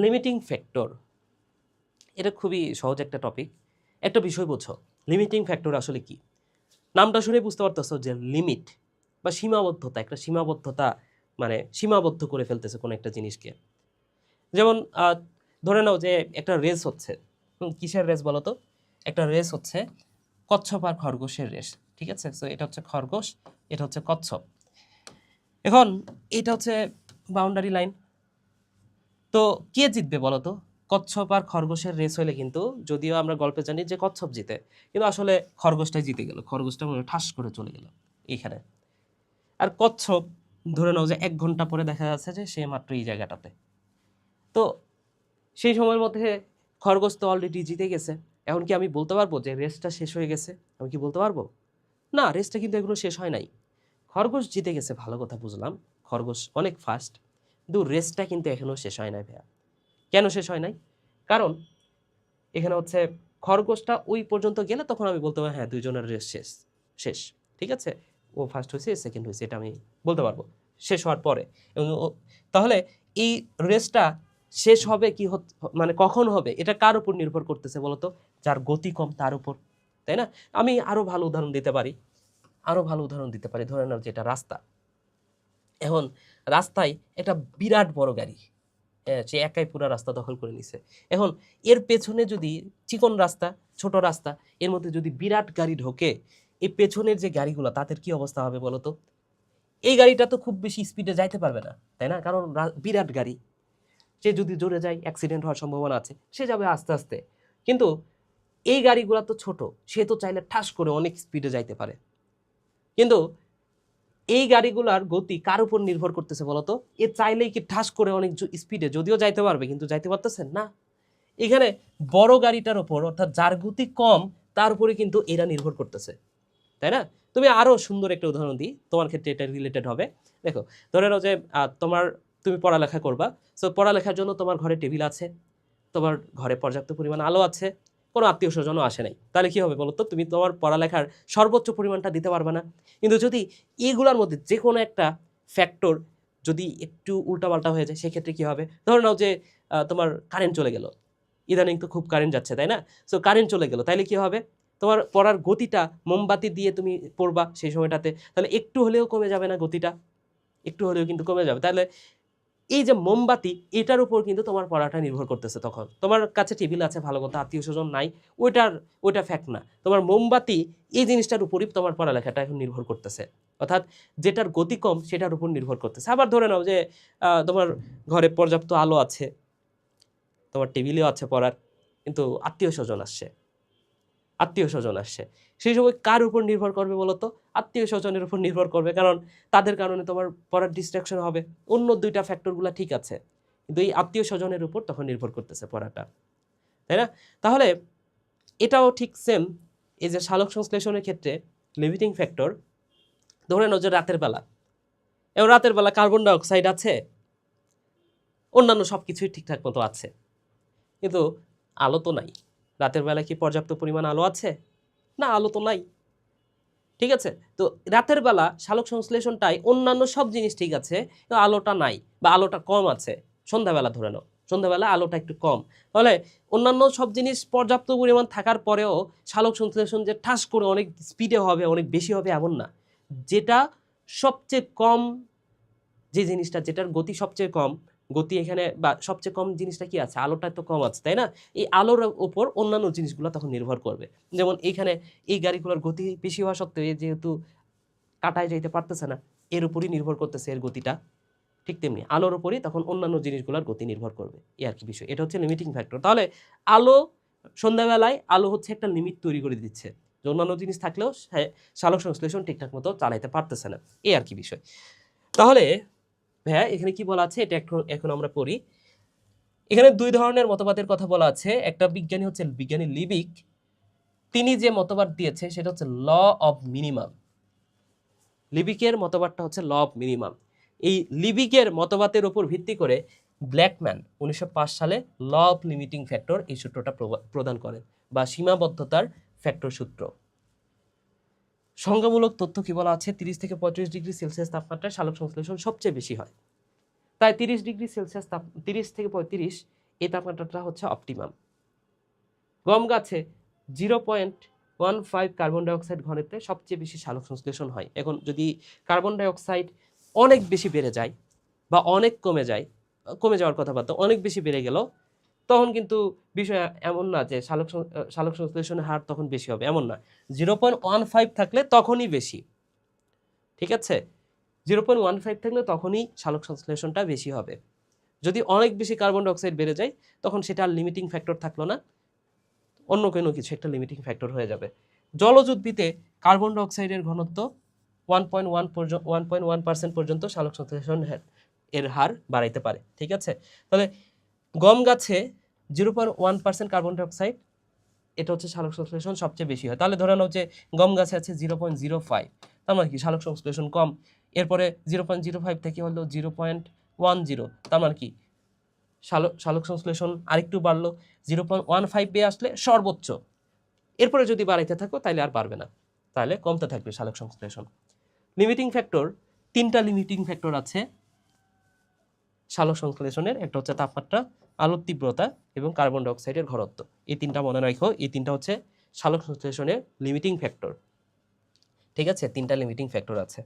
Limiting factor, এটা খুবই সহজ একটা টপিক। একটা বিষয় বোঝো, লিমিটিং ফ্যাক্টর আসলে কি। নামটা শুনে বুঝতে পারতেছো যে লিমিট বা সীমাবদ্ধতা, একটা সীমাবদ্ধতা মানে সীমাবদ্ধ করে ফেলতেছে কোনো একটা জিনিসকে। যেমন ধরে নাও যে একটা রেস হচ্ছে, কিসের রেস বলো তো? একটা রেস হচ্ছে কচ্ছপ আর খরগোশের রেস, ঠিক আছে? সো এটা হচ্ছে খরগোশ, এটা হচ্ছে কচ্ছপ। এখন এটা হচ্ছে বাউন্ডারি লাইন। তো কে জিতবে বলো তো? কচ্ছপ আর খরগোশের রেস হলে কিন্তু, যদিও আমরা গল্পে জানি যে কচ্ছপ জিতে, কিন্তু আসলে খরগোশটাই জিতে গেল, খরগোশটা মনে হয় ঠাস করে চলে গেল এইখানে। আর কচ্ছপ ধরে নাও যে 1 ঘন্টা পরে দেখা যাচ্ছে যে সে মাত্র এই জায়গাটাতে। তো সেই সময়ের মধ্যে খরগোশ তো অলরেডি জিতে গেছে। এখন কি আমি বলতে পারবো যে রেসটা শেষ হয়ে গেছে? আমি কি বলতে পারবো? না, রেসটা কিন্তু এখনো শেষ হয় নাই। খরগোশ জিতে গেছে, ভালো কথা বুঝলাম, খরগোশ অনেক ফাস্ট, কিন্তু রেসটা কিন্তু এখনো শেষ হয় নাই ভাইয়া। কেন শেষ হয় নাই? কারণ এখানে হচ্ছে খরগোশটা ওই পর্যন্ত গেলে তখন আমি বলতে পারবো হ্যাঁ, দুইজনের রেস শেষ শেষ, ঠিক আছে? ও ফার্স্ট হয়েছে, সেকেন্ড হয়েছে, এটা আমি বলতে পারবো শেষ হওয়ার পরে। এবং তাহলে এই রেসটা শেষ হবে কি মানে কখন হবে, এটা কার উপর নির্ভর করতেছে বলতো? যার গতি কম তার উপর, তাই না? আমি আরো ভালো উদাহরণ দিতে পারি, ধরে নাও যে এটা রাস্তা। এখন রাস্তায় একটা বিরাট বড় গাড়ি, সে একাই পুরো রাস্তা দখল করে নিছে। এখন এর পেছনে যদি চিকন রাস্তা, ছোট রাস্তা, এর মধ্যে যদি বিরাট গাড়ি ঢোকে, এই পেছনের যে গাড়িগুলো তাদের কি অবস্থা হবে বলতো? এই গাড়িটা তো খুব বেশি স্পিডে যাইতে পারবে না, তাই না? কারণ বিরাট গাড়ি, সে যদি জোরে যায় অ্যাক্সিডেন্ট হওয়ার সম্ভাবনা আছে, সে যাবে আস্তে আস্তে। কিন্তু এই গাড়িগুলো তো ছোট, সে তো চাইলে ঠাস করে অনেক স্পিডে যাইতে পারে। কিন্তু এই গাড়িগুলার গতি কার উপর নির্ভর করতেছে বলতো? এ চাইলেই কি ঠাস করে অনেক স্পিডে যদিও যাইতে পারবে, কিন্তু যাইতে পারতেছেন না। এখানে বড় গাড়িটার উপর, অর্থাৎ যার গতি কম, তার উপরে কিন্তু এরা নির্ভর করতেছে, তাই না? তুমি আরো সুন্দর একটা উদাহরণ দিই, তোমার ক্ষেত্রে এটা রিলেটেড হবে। দেখো, ধরে নাও যে তুমি পড়ালেখা করবা। সো পড়ালেখার জন্য তোমার ঘরে টেবিল আছে, তোমার ঘরে পর্যাপ্ত পরিমাণ আলো আছে, কোনো আত্মীয় স্বজনও আসে নাই। তাহলে কি হবে বলো তো? তুমি তোমার পড়ালেখার সর্বোচ্চ পরিমাণটা দিতে পারবে না। কিন্তু যদি এগুলোর মধ্যে যে কোনো একটা ফ্যাক্টর যদি একটু উল্টাপাল্টা হয়ে যায়, সেক্ষেত্রে কি হবে? ধরে নাও যে তোমার কারেন্ট চলে গেল, ইদানিং তো খুব কারেন্ট যাচ্ছে, তাই না? সো কারেন্ট চলে গেল, তাইলে কি হবে? তোমার পড়ার গতিটা, মোমবাতি দিয়ে তুমি পড়বা সেই সময়টাতে, তাহলে একটু হলেও কমে যাবে না গতিটা? একটু হলেও কিন্তু কমে যাবে। তাহলে এই যে মোমবাতি, এটার উপর কিন্তু তোমার পড়াটা নির্ভর করতেছে। তখন তোমার কাছে টেবিল আছে, ভালো কথা, আত্মীয় স্বজন নাই, ওইটা ফ্যাক্ট না। তোমার মোমবাতি এই জিনিসটার উপরই তোমার পড়ালেখাটা এখন নির্ভর করতেছে। অর্থাৎ যেটার গতি কম সেটার উপর নির্ভর করতেছে। আবার ধরে নাও যে তোমার ঘরে পর্যাপ্ত আলো আছে, তোমার টেবিলেও আছে পড়ার, কিন্তু আত্মীয় স্বজন আসছে, সেই সময় কার উপর নির্ভর করবে বলতো? আত্মীয় স্বজনের উপর নির্ভর করবে, কারণ তাদের কারণে তোমার পড়ার ডিস্ট্রাকশন হবে। অন্য দুইটা ফ্যাক্টরগুলো ঠিক আছে, কিন্তু এই আত্মীয় স্বজনের উপর তখন নির্ভর করতেছে পড়াটা, তাই না? তাহলে এটাও ঠিক সেম, এই যে সালোক সংশ্লেষণের ক্ষেত্রে লিমিটিং ফ্যাক্টর। ধরে নাও যে রাতের বেলা, এবং রাতের বেলা কার্বন ডাইঅক্সাইড আছে, অন্যান্য সব কিছুই ঠিকঠাক মতো আছে, কিন্তু আলো তো নাই। রাতের বেলা কি পর্যাপ্ত পরিমাণ আলো আছে? না, আলো তো নাই, ঠিক আছে? তো রাতের বেলা সালোক সংশ্লেষণটাই, অন্যান্য সব জিনিস ঠিক আছে, কিন্তু আলোটা নাই বা আলোটা কম আছে। সন্ধ্যাবেলা ধরে নাও, সন্ধ্যাবেলা আলোটা একটু কম, তাহলে অন্যান্য সব জিনিস পর্যাপ্ত পরিমাণ থাকার পরেও সালোক সংশ্লেষণ যে ঠাস করে অনেক স্পিডে হবে, অনেক বেশি হবে এমন না। যেটা সবচেয়ে কম, যে জিনিসটা যেটার গতি সবচেয়ে কম, গতি এখানে বা সবচেয়ে কম জিনিসটা কি আছে? আলোটা তো কম আছে, তাই না? এই আলোর উপর অন্যান্য জিনিসগুলো তখন নির্ভর করবে। যেমন এইখানে এই গাড়িগুলোর গতি বেশি হওয়া সত্ত্বেও যেহেতু কাটায় যাইতে পারতেছে না, এর উপরই নির্ভর করতেছে এর গতিটা। ঠিক তেমনি আলোর উপরই তখন অন্যান্য জিনিসগুলোর গতি নির্ভর করবে, এই আর কি বিষয়। এটা হচ্ছে লিমিটিং ফ্যাক্টর। তাহলে আলো, সন্ধ্যাবেলায় আলো হচ্ছে একটা লিমিট তৈরি করে দিচ্ছে, যে অন্যান্য জিনিস থাকলেও সালোক সংশ্লেষণ ঠিকঠাক মতো চালাইতে পারতেছে না, এই আর কি বিষয়। তাহলে হ্যাঁ, এখানে কি বলা আছে এটা এখন আমরা পড়ি। এখানে দুই ধরনের মতবাদের কথা বলা আছে। একটা বিজ্ঞানী হচ্ছে বিজ্ঞানী লিবিক, তিনি যে মতবাদ দিয়েছে সেটা হচ্ছে ল অফ মিনিমাম। লিবিকের মতবাদটা হচ্ছে ল অফ মিনিমাম। এই লিবিকের মতবাদের উপর ভিত্তি করে ব্ল্যাকম্যান 1905 সালে ল অফ লিমিটিং ফ্যাক্টর এই সূত্রটা প্রদান করেন, বা সীমাবদ্ধতার ফ্যাক্টর সূত্র। সংজ্ঞামূলক তথ্য কি বলা আছে? 30 থেকে 35 ডিগ্রি সেলসিয়াস তাপমাত্রায় সালোক সংশ্লেষণ সবচেয়ে বেশি হয়। তাই 30 ডিগ্রি সেলসিয়াস 30 থেকে 35 এই তাপমাত্রাটা হচ্ছে অপটিমাম। গম গাছে 0.15 কার্বন ডাইঅক্সাইড ঘনত্বে সবচেয়ে বেশি সালোক সংশ্লেষণ হয়। এখন যদি কার্বন ডাইঅক্সাইড অনেক বেশি বেড়ে যায় বা অনেক কমে যায়, কমে যাওয়ার কথা বাদ দাও, অনেক বেশি বেড়ে গেল, তখন কিন্তু বিষয় এমন না যে সালোক সংশ্লেষণের হার তখন বেশি হবে, এমন না। 0.15 থাকলে তখনই বেশি, ঠিক আছে? 0.15 থাকলে তখনই সালোক সংশ্লেষণটা বেশি হবে। যদি অনেক বেশি কার্বন ডাইঅক্সাইড বেড়ে যায়, তখন সেটা আর লিমিটিং ফ্যাক্টর থাকলো না, অন্য কোনো কিছু একটা লিমিটিং ফ্যাক্টর হয়ে যাবে। জলজ উদ্ভিদে কার্বন ডাইঅক্সাইডের ঘনত্ব 1.1% পর্যন্ত সালোক সংশ্লেষণ এর হার বাড়াইতে পারে, ঠিক আছে? তাহলে গম গাছে 0.1% কার্বন ডাইঅক্সাইড, এটা হচ্ছে সালোক সংশ্লেষণ সবচেয়ে বেশি হয়। তাহলে ধরে নাও যে গম গাছে আছে 0.05, তার মানে কি সালোক সংশ্লেষণ কম। এরপরে 0.05 থেকে হলো 0.10, তার মানে কি সালোক সংশ্লেষণ আরেকটু বাড়লো, 0.15 পেয়ে আসলে সর্বোচ্চ। এরপরে যদি বাড়াইতে থাকো তাহলে আর পারবে না, তাহলে কমতে থাকবে সালোক সংশ্লেষণ। লিমিটিং ফ্যাক্টর, 3টা লিমিটিং ফ্যাক্টর আছে সালোক সংশ্লেষণের। একটা হচ্ছে তাপমাত্রা, আলোর তীব্রতা এবং কার্বন ডাইঅক্সাইডের ঘনত্ব। এই 3টা মনে রাখো, এই 3টা হচ্ছে সালোক সংশ্লেষণের লিমিটিং ফ্যাক্টর, ঠিক আছে? 3টা লিমিটিং ফ্যাক্টর আছে।